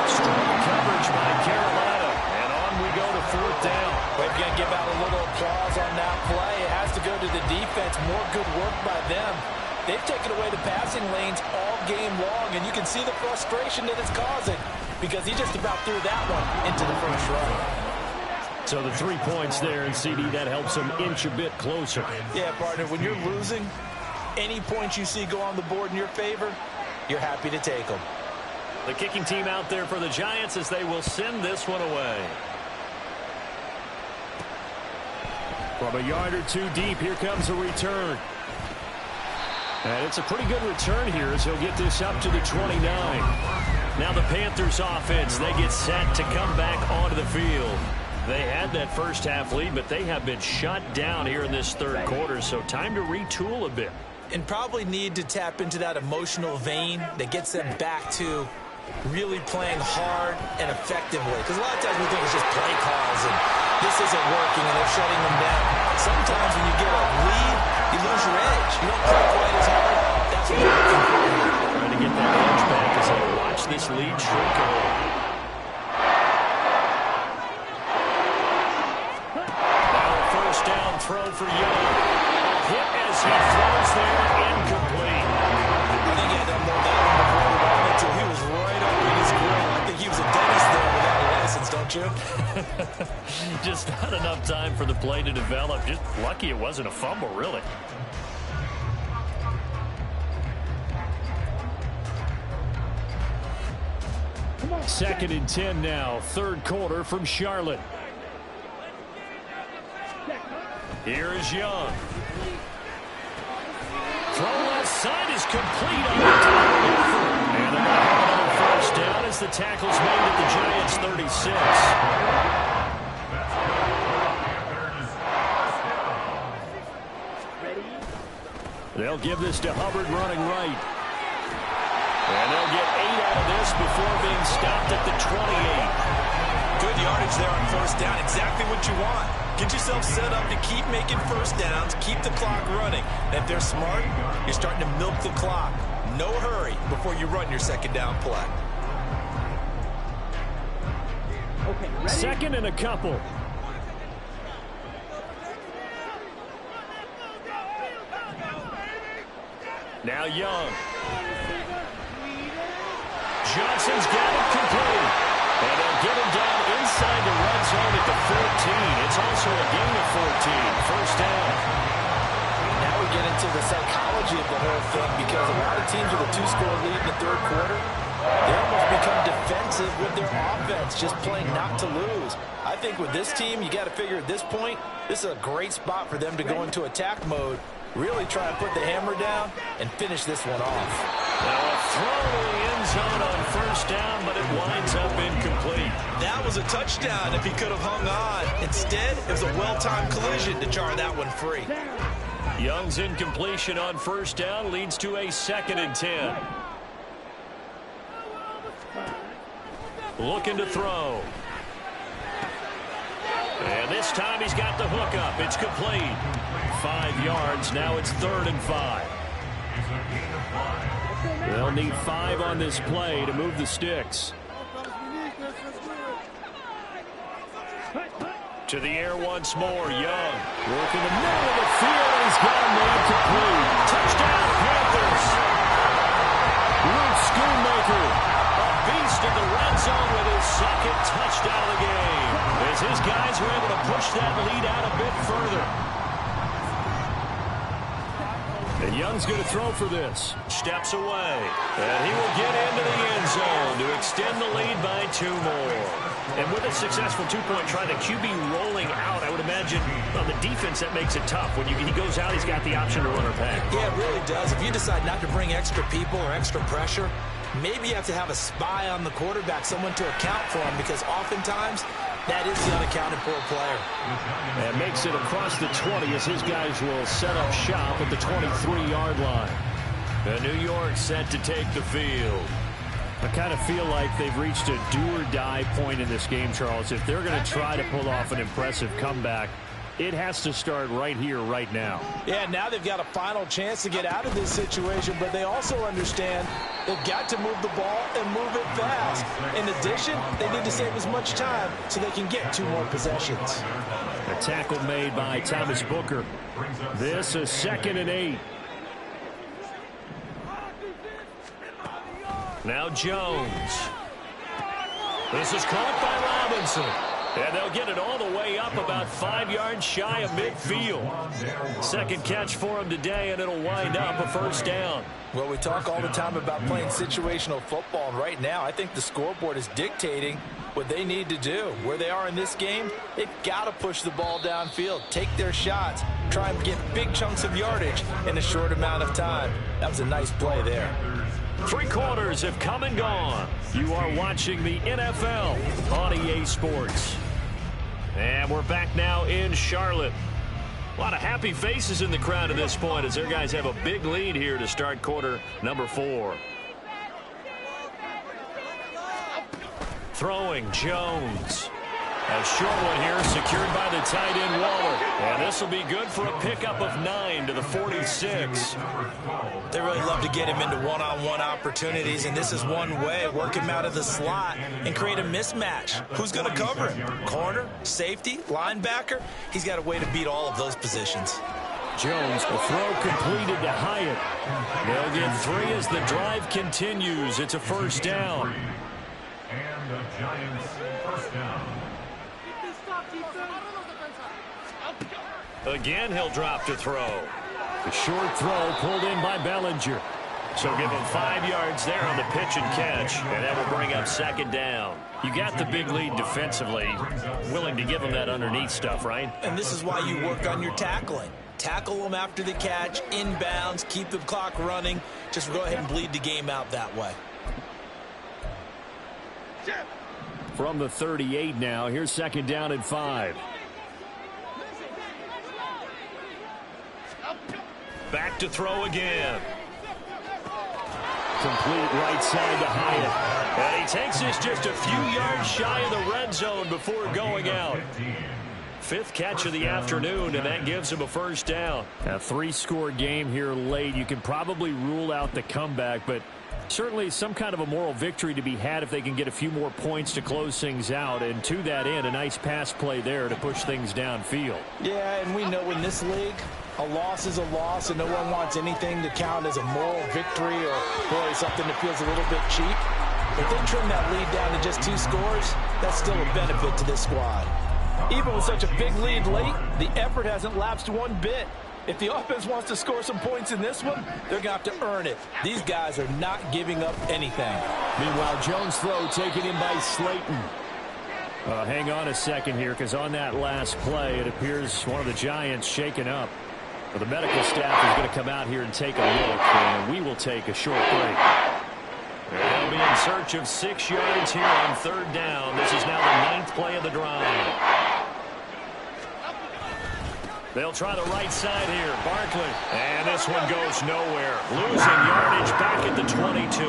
Strong coverage by Carolina. And on we go to 4th down. We're going to give out a little applause on that play. It has to go to the defense. More good work by them. They've taken away the passing lanes all game long, and you can see the frustration that it's causing because he just about threw that one into the first run. So the 3 points there, and CD, that helps them inch a bit closer. Yeah, partner, when you're losing, any points you see go on the board in your favor, you're happy to take them. The kicking team out there for the Giants as they will send this one away. From a yard or 2 deep, here comes a return. And it's a pretty good return here as he'll get this up to the 29. Now the Panthers offense, they get set to come back onto the field. They had that first half lead, but they have been shut down here in this 3rd quarter, so time to retool a bit. And probably need to tap into that emotional vein that gets them back to really playing hard and effectively. Because a lot of times we think it's just play calls and this isn't working and they're shutting them down. Sometimes when you get a lead, you lose your edge. You don't play quite as hard. That's what you're looking for. Trying to get that edge back as they watch this lead shrink a little. Now a 1st down throw for Young. Hit as he throws there, incomplete. I think he had to unload that one before he wanted to. He was right up in his grill. I think he was a dentist there without a license, don't you? Just not enough time for the play to develop. Just lucky it wasn't a fumble, really. Second and 10 now, 3rd quarter from Charlotte. Here is Young. Throw left side is complete on the top. And they're going to have another 1st down as the tackle's made at the Giants' 36. They'll give this to Hubbard running right. And they'll get 8 out of this before being stopped at the 28. Good yardage there on 1st down. Exactly what you want. Get yourself set up to keep making 1st downs, keep the clock running. And if they're smart, you're starting to milk the clock. No hurry before you run your 2nd down play. Second and a couple. Now Young. Johnson's got it complete. And they'll get him down inside the red zone at the 14. It's also a gain of 14. First down. Now we get into the psychology of the whole thing, because a lot of teams with a 2-score lead in the third quarter, they almost become defensive with their offense, just playing not to lose. I think with this team, you got to figure at this point, this is a great spot for them to go into attack mode, really try and put the hammer down and finish this one off. Now a throw to the end zone on first down, but it winds up incomplete. That was a touchdown if he could have hung on. Instead, it was a well-timed collision to jar that one free. Young's incompletion on first down leads to a 2nd and 10. Looking to throw. And this time he's got the hook up. It's complete. 5 yards. Now it's 3rd and 5. They'll need 5 on this play to move the sticks. To the air once more. Young working the middle of the field. He's got him made complete. Touchdown, Panthers. Luke Schoonmaker, a beast in the red zone with his 2nd touchdown of the game, as his guys were able to push that lead out a bit further. And Young's going to throw for this. Steps away. And he will get into the end zone to extend the lead by 2 more. And with a successful 2-point try, the QB rolling out, I would imagine on the defense that makes it tough. When he goes out, he's got the option to run or pass. Yeah, it really does. If you decide not to bring extra people or extra pressure, maybe you have to have a spy on the quarterback, someone to account for him, because oftentimes that is the unaccounted for player. And makes it across the 20 as his guys will set up shop at the 23-yard line. And New York set to take the field. I kind of feel like they've reached a do-or-die point in this game, Charles. If they're going to try to pull off an impressive comeback, it has to start right here, right now. Yeah, now they've got a final chance to get out of this situation, but they also understand they've got to move the ball and move it fast. In addition, they need to save as much time so they can get 2 more possessions. A tackle made by Thomas Booker. This is 2nd and 8. Now Jones. This is caught by Robinson. And they'll get it all the way up about 5 yards shy of midfield. 2nd catch for him today, and it'll wind up a first down. Well, we talk all the time about playing situational football. Right now, I think the scoreboard is dictating what they need to do. Where they are in this game, they've got to push the ball downfield, take their shots, try and get big chunks of yardage in a short amount of time. That was a nice play there. 3 quarters have come and gone. You are watching the NFL on EA Sports. And we're back now in Charlotte. A lot of happy faces in the crowd at this point as their guys have a big lead here to start quarter number 4. Throwing Jones. A short one here secured by the tight end Waller. And this will be good for a pickup of 9 to the 46. They really love to get him into one-on-one opportunities, and this is one way. Work him out of the slot and create a mismatch. Who's going to cover him? Corner, safety, linebacker? He's got a way to beat all of those positions. Jones, the throw completed to Hyatt. They'll get 3 as the drive continues. It's a first down. And the Giants first down. Again, he'll drop to throw. The short throw pulled in by Bellinger. So give him 5 yards there on the pitch and catch, and that will bring up 2nd down. You got the big lead defensively. Willing to give him that underneath stuff, right? And this is why you work on your tackling. Tackle them after the catch, inbounds, keep the clock running. Just go ahead and bleed the game out that way. From the 38 now, here's 2nd down and 5. Back to throw again. Complete right side to Hyatt. And he takes this just a few yards shy of the red zone before going out. 5th catch of the afternoon, and that gives him a first down. A 3-score game here late. You can probably rule out the comeback, but Certainly some kind of a moral victory to be had if they can get a few more points to close things out. And to that end, a nice pass play there to push things downfield. Yeah, and we know in this league, a loss is a loss, and no one wants anything to count as a moral victory or, boy, something that feels a little bit cheap. If they trim that lead down to just 2 scores, that's still a benefit to this squad. Even with such a big lead late, the effort hasn't lapsed one bit. If the offense wants to score some points in this one, they're going to have to earn it. These guys are not giving up anything. Meanwhile, Jones' throw taken in by Slayton. Hang on a second here, because on that last play, it appears one of the Giants shaken up. Well, the medical staff is going to come out here and take a look, and we will take a short break. They'll be in search of 6 yards here on 3rd down. This is now the 9th play of the drive. They'll try the right side here. Barkley. And this one goes nowhere. Losing yardage back at the 22.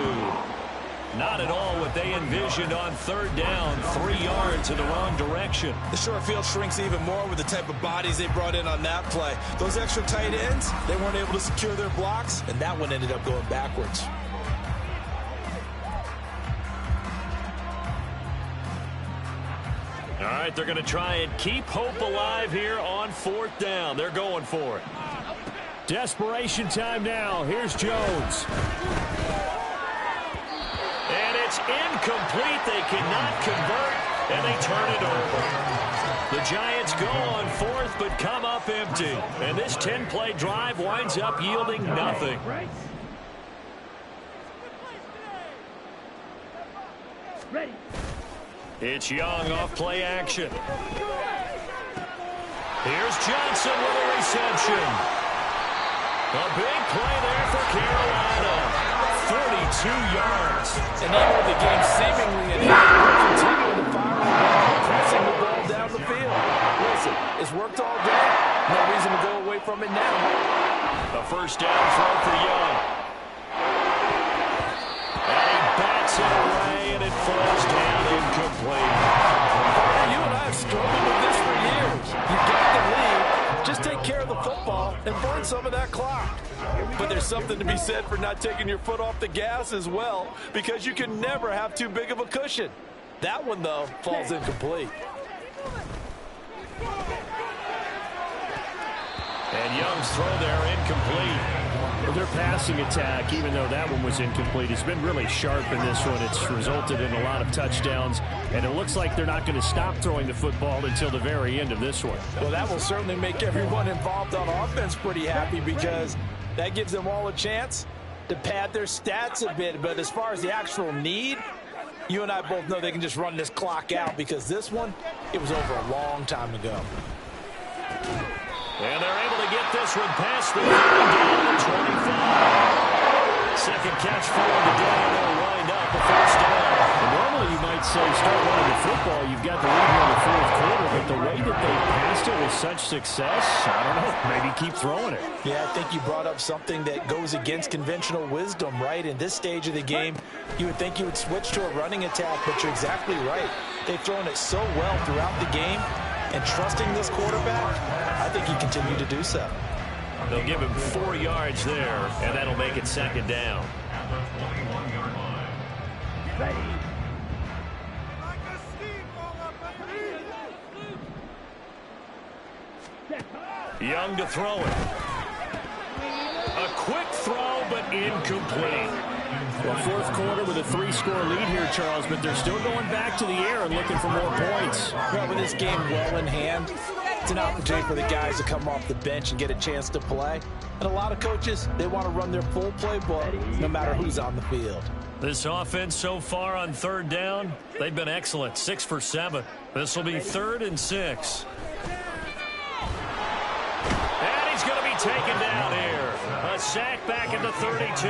Not at all what they envisioned on 3rd down. 3 yards in the wrong direction. The short field shrinks even more with the type of bodies they brought in on that play. Those extra tight ends, they weren't able to secure their blocks, and that one ended up going backwards. All right, they're going to try and keep hope alive here on 4th down. They're going for it. Desperation time now. Here's Jones. And it's incomplete. They cannot convert, and they turn it over. The Giants go on 4th, but come up empty. And this 10-play drive winds up yielding nothing. Ready. It's Young off play action. Here's Johnson with a reception. A big play there for Carolina. 42 yards. And even with the game seemingly in hand, we're continuing to fire, pressing the ball down the field. Listen, it's worked all day. No reason to go away from it now. A 1st down throw for Young. And he bats it away, and it falls down incomplete. You and I have struggled with this for years. You got the lead. Just take care of the football and burn some of that clock. But there's something to be said for not taking your foot off the gas as well, because you can never have too big of a cushion. That one, though, falls incomplete. And Young's throw there incomplete. Well, their passing attack, even though that one was incomplete, has been really sharp in this one. It's resulted in a lot of touchdowns, and it looks like they're not going to stop throwing the football until the very end of this one. Well, that will certainly make everyone involved on offense pretty happy, because that gives them all a chance to pad their stats a bit. But as far as the actual need, you and I both know they can just run this clock out, because this one, it was over a long time ago. And they're able to get this one past the 25. Second catch for the day, and they'll wind up a 1st down. And normally you might say start running the football. You've got the lead here in the 4th quarter, but the way that they passed it with such success, I don't know, maybe keep throwing it. Yeah, I think you brought up something that goes against conventional wisdom, right? In this stage of the game, you would think you would switch to a running attack, but you're exactly right. They've thrown it so well throughout the game, and trusting this quarterback, I think he continued to do so. They'll give him 4 yards there, and that'll make it 2nd down. Young to throw it. A quick throw, but incomplete. Well, 4th quarter with a 3-score lead here, Charles, but they're still going back to the air and looking for more points. Well, with this game well in hand, it's an opportunity for the guys to come off the bench and get a chance to play. And a lot of coaches, they want to run their full playbook no matter who's on the field. This offense so far on 3rd down, they've been excellent, 6 for 7. This will be 3rd and 6. And he's going to be taken down here. A sack back at the 32.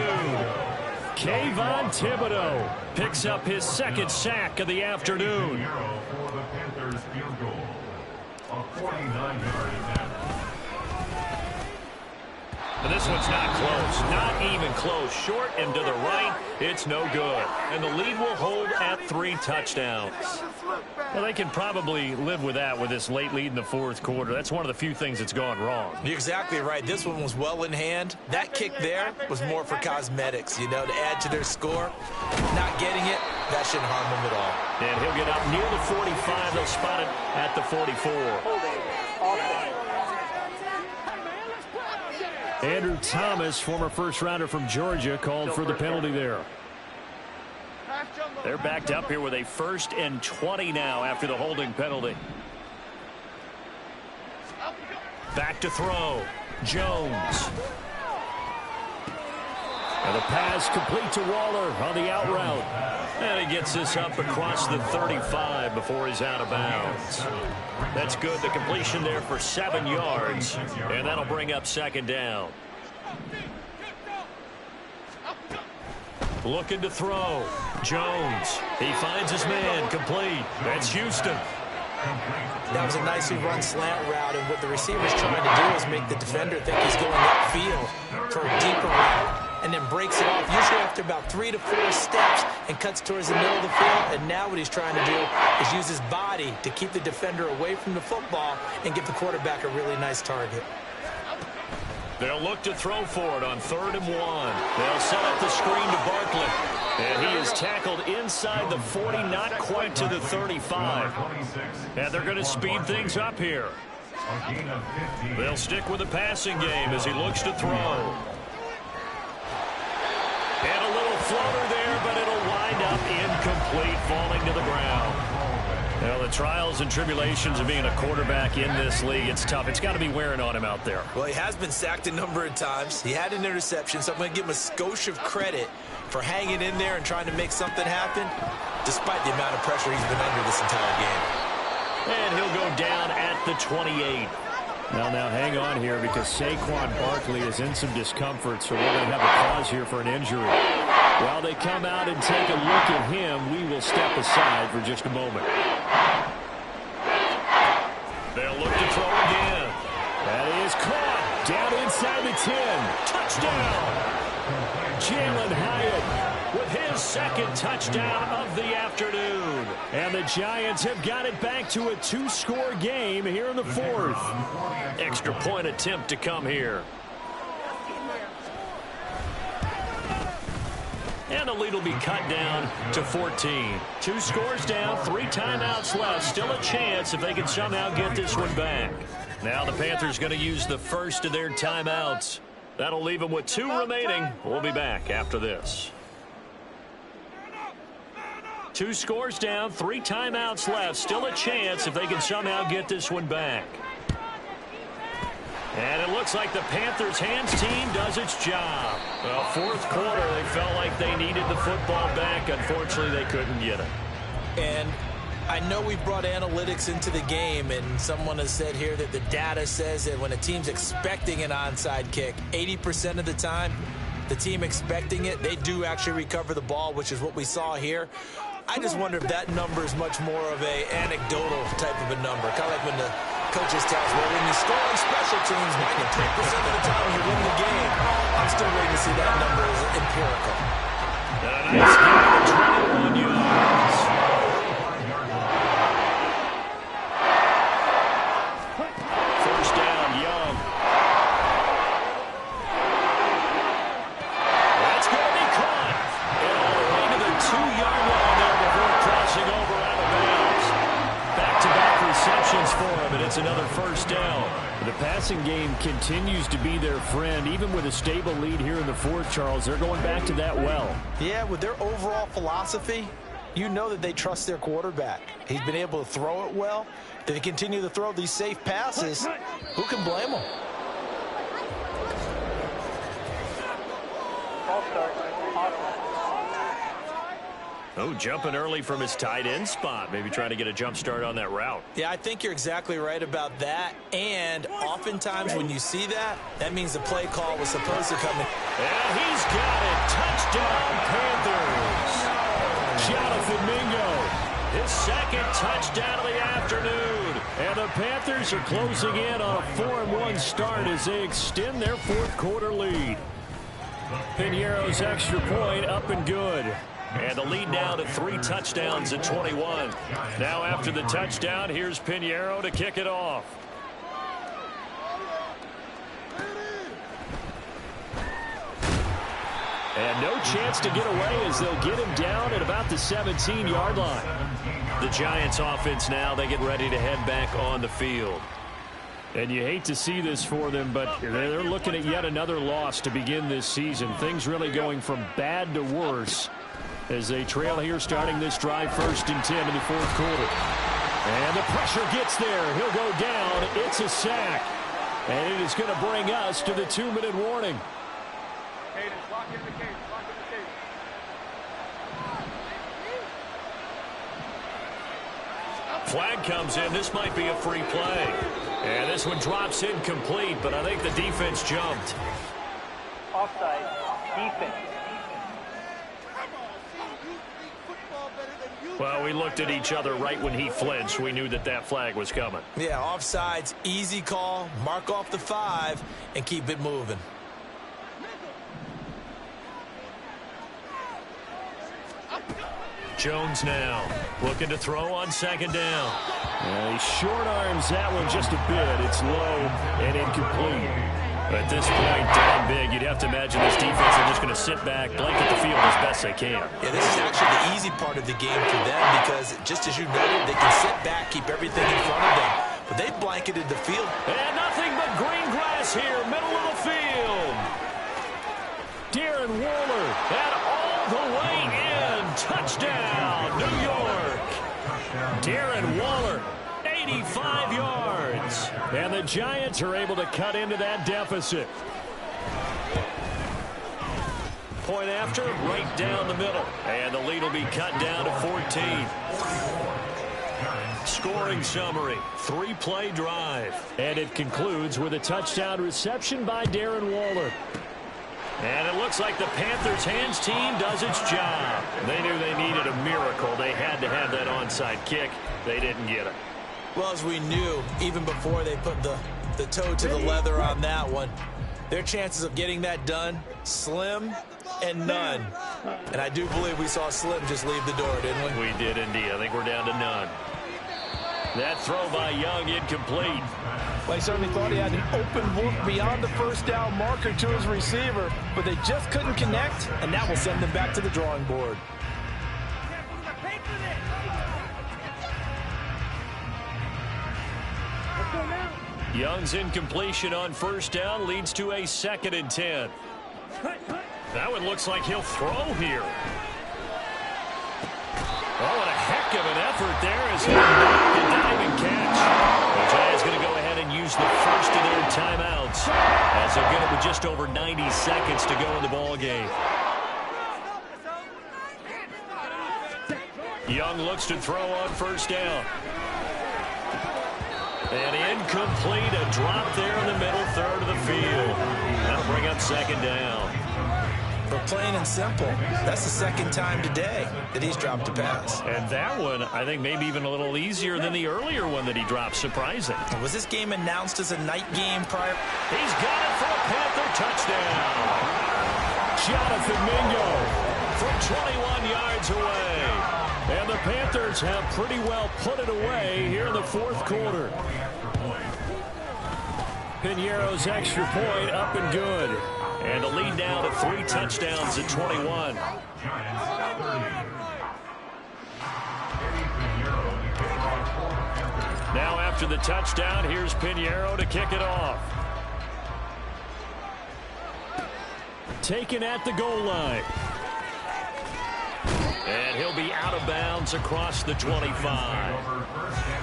Kayvon Thibodeau picks up his 2nd sack of the afternoon. For the Panthers field goal. A 49-yard attempt. And this one's not close. Not even close. Short and to the right. It's no good. And the lead will hold at 3 touchdowns. Well, they can probably live with that with this late lead in the fourth quarter. That's one of the few things that's gone wrong. You're exactly right. This one was well in hand. That kick there was more for cosmetics, you know, to add to their score. Not getting it, that shouldn't harm them at all. And he'll get up near the 45. They'll spot it at the 44. Andrew Thomas, former first-rounder from Georgia, called for the penalty there. They're backed up here with a 1st and 20 now after the holding penalty. Back to throw. Jones. And the pass complete to Waller on the out route. And he gets this up across the 35 before he's out of bounds. That's good. The completion there for 7 yards. And that'll bring up 2nd down. Looking to throw. Jones. He finds his man. Complete. That's Houston. That was a nicely run slant route, and what the receiver's trying to do is make the defender think he's going upfield for a deeper route, and then breaks it off, usually after about 3 to 4 steps, and cuts towards the middle of the field. And now what he's trying to do is use his body to keep the defender away from the football and give the quarterback a really nice target. They'll look to throw for it on 3rd and 1. They'll set up the screen to Barkley. And he is tackled inside the 40, not quite to the 35. And they're going to speed things up here. They'll stick with the passing game as he looks to throw. And a little floater there, but it'll wind up incomplete, falling to the ground. Well, the trials and tribulations of being a quarterback in this league, it's tough. It's got to be wearing on him out there. Well, he has been sacked a number of times. He had an interception, so I'm going to give him a skosh of credit for hanging in there and trying to make something happen, despite the amount of pressure he's been under this entire game. And he'll go down at the 28. Now hang on here because Saquon Barkley is in some discomfort, so we're going to have a pause here for an injury. While they come out and take a look at him, we will step aside for just a moment. They'll look to throw again. That is caught down inside the 10. Touchdown! Jalen Hyatt with his 2nd touchdown of the afternoon. And the Giants have got it back to a 2-score game here in the 4th. Extra point attempt to come here. And the lead will be cut down to 14. 2 scores down, 3 timeouts left. Still a chance if they can somehow get this one back. Now the Panthers going to use the first of their timeouts. That'll leave them with 2 remaining. We'll be back after this. 2 scores down, 3 timeouts left. Still a chance if they can somehow get this one back. And it looks like the Panthers' hands team does its job. Well, 4th quarter, they felt like they needed the football back. Unfortunately, they couldn't get it. And I know we've brought analytics into the game, and someone has said here that the data says that when a team's expecting an onside kick, 80% of the time, the team expecting it, they do actually recover the ball, which is what we saw here. I just wonder if that number is much more of a anecdotal type of a number, kind of like when the coaches tell us, well, when you score on special teams, 93% of the time you win the game. I'm still waiting to see that number as empirical. And a nice game, 21 yards. First down, Young. That's going to be caught. And all the way to the 2-yard line there before crossing over out of bounds. Back-to-back receptions for him, and it's another first down. The passing game continues to be their friend. Even with a stable lead here in the 4th, Charles, they're going back to that well. Yeah, with their overall philosophy, you know that they trust their quarterback. He's been able to throw it well. They continue to throw these safe passes. Who can blame them? Oh, jumping early from his tight end spot. Maybe trying to get a jump start on that route. Yeah, I think you're exactly right about that. And oftentimes when you see that, that means the play call was supposed to come in. And he's got it. Touchdown, Panthers. Jonathan Mingo, his 2nd touchdown of the afternoon. And the Panthers are closing in on a 4-1 start as they extend their fourth quarter lead. Piñeiro's extra point up and good. And the lead now to 3 touchdowns at 21. Now after the touchdown, here's Piñeiro to kick it off. And no chance to get away as they'll get him down at about the 17-yard line. The Giants offense now, they get ready to head back on the field. And you hate to see this for them, but they're looking at yet another loss to begin this season. Things really going from bad to worse as they trail here starting this drive 1st and 10 in the fourth quarter. And the pressure gets there. He'll go down. It's a sack. And it is going to bring us to the 2-minute warning. Flag comes in. This might be a free play. And this one drops incomplete, but I think the defense jumped. Offside. Defense. Well, we looked at each other right when he flinched. We knew that that flag was coming. Yeah, offsides, easy call. Mark off the 5 and keep it moving. Jones now looking to throw on 2nd down. He short arms that one just a bit. It's low and incomplete. At this point, down big, you'd have to imagine this defense are just going to sit back, blanket the field as best they can. Yeah, this is actually the easy part of the game for them because, just as you noted, they can sit back, keep everything in front of them. But they blanketed the field. And nothing but green grass here, middle of the field. Darren Waller, and all the way in. Touchdown, New York. Darren Waller, 85 yards. And the Giants are able to cut into that deficit. Point after, right down the middle. And the lead will be cut down to 14. Scoring summary, 3-play drive. And it concludes with a touchdown reception by Darren Waller. And it looks like the Panthers' hands team does its job. They knew they needed a miracle. They had to have that onside kick. They didn't get it. Well, as we knew, even before they put the toe to the leather on that one, their chances of getting that done, slim and none. And I do believe we saw Slim just leave the door, didn't we? We did indeed. I think we're down to none. That throw by Young incomplete. Well, he certainly thought he had an open look beyond the 1st down marker to his receiver, but they just couldn't connect, and that will send them back to the drawing board. Young's incompletion on 1st down leads to a 2nd and 10. That one looks like he'll throw here. Oh, what a heck of an effort there as he blocked the diving catch. The Giants going to go ahead and use the first of their timeouts as they'll get it with just over 90 seconds to go in the ball game. Young looks to throw on 1st down. And incomplete, a drop there in the middle 3rd of the field. That'll bring up 2nd down. For plain and simple, that's the 2nd time today that he's dropped a pass. And that one, I think, maybe even a little easier than the earlier one that he dropped. Surprising. Was this game announced as a night game prior? He's got it for a Panther touchdown. Jonathan Mingo from 21 yards away. And the Panthers have pretty well put it away here in the 4th quarter. Piñeiro's extra point up and good. And the lead now to 3 touchdowns at 21. Now after the touchdown, here's Piñeiro to kick it off. Taken at the goal line. And he'll be out of bounds across the 25.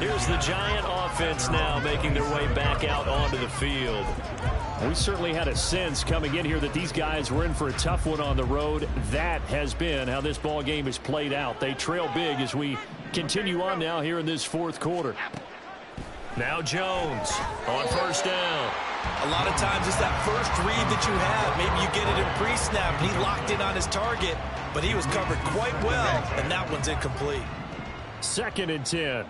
Here's the Giant offense now making their way back out onto the field. We certainly had a sense coming in here that these guys were in for a tough one on the road. That has been how this ball game has played out. They trail big as we continue on now here in this 4th quarter. Now Jones on 1st down. A lot of times it's that first read that you have. Maybe you get it in pre-snap, and he locked in on his target, but he was covered quite well, and that one's incomplete. 2nd and 10.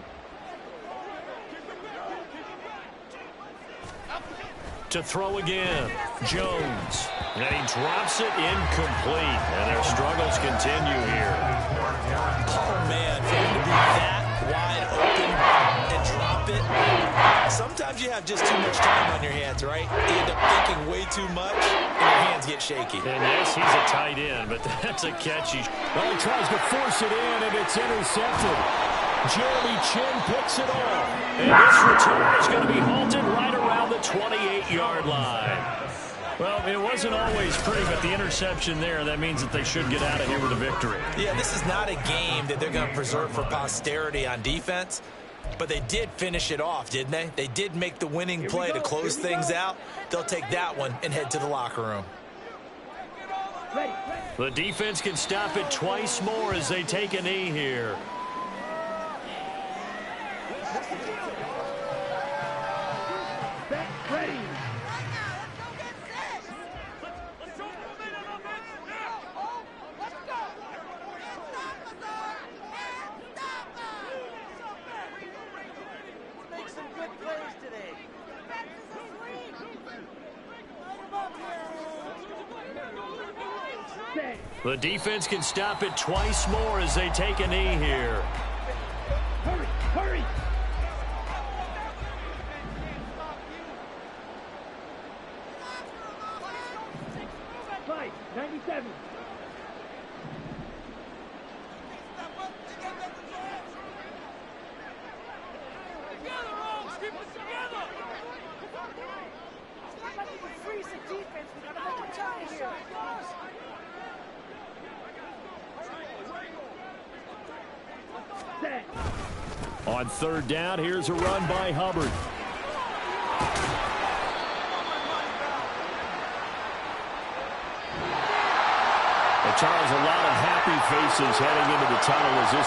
To throw again, Jones. And he drops it incomplete. And their struggles continue here. Oh, man, for him to be that wide open and drop it. Sometimes you have just too much time on your hands, right? You end up thinking way too much, and your hands get shaky. And yes, he's a tight end, but that's a catchy. Well, he tries to force it in, and it's intercepted. Jeremy Chin picks it off. And this return is going to be halted right around the 28-yard line. Well, it wasn't always pretty, but the interception there, that means that they should get out of here with a victory. Yeah, this is not a game that they're going to preserve for posterity on defense, but they did finish it off, didn't they? They did make the winning play to close things out. They'll take that one and head to the locker room. The defense can stop it twice more as they take a knee here. The defense can stop it twice more as they take a knee here. Hurry, hurry! Five, 97. Freeze the defense. We gotta make a tie here. On third down, here's a run by Hubbard. Well, Charles, a lot of happy faces heading into the tunnel as this